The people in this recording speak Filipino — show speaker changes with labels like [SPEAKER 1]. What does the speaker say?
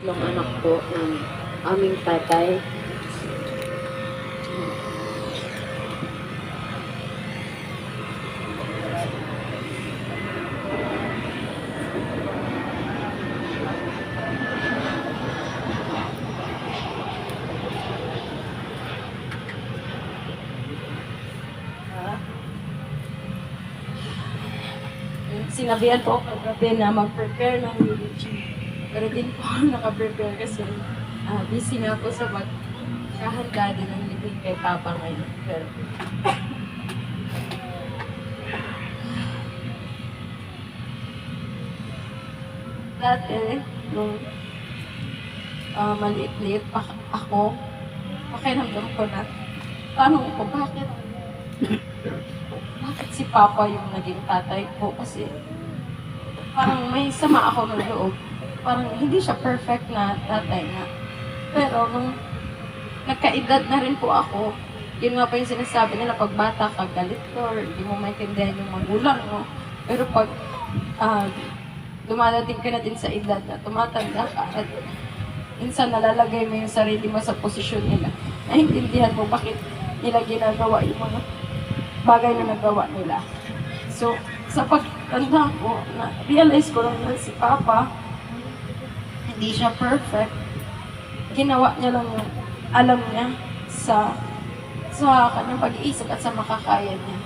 [SPEAKER 1] Ng anak ko ng aming tatay. Sinabihan po ako kagabi na mag-prepare ng eulogy. Pero din po ako naka-prepare kasi busy nga po sa magkahanda din ng libing kay Papa ngayon. Pero dati, nung maliit-liit pa ako, pakiramdam ko na, tanong ko, bakit si Papa yung naging tatay ko? Kasi parang may sama ako ng loob. Parang hindi siya perfect na tatay na. Pero nung nagkaedad na rin po ako, yun nga po yung sinasabi nila, pag bata ka, galit ko, or hindi mo maintindihan yung magulang mo. Pero pag dumadating ka na din sa edad na tumatanda ka, at minsan nalalagay mo yung sarili mo sa posisyon nila, naiintindihan mo bakit nila ginagawa yung mga bagay na nagawa nila. So, sa pagtanda ko, na-realize ko lang na si Papa, hindi siya perfect. Ginawa niya lang yung alam niya sa kanyang pag-iisip at sa makakaya niya.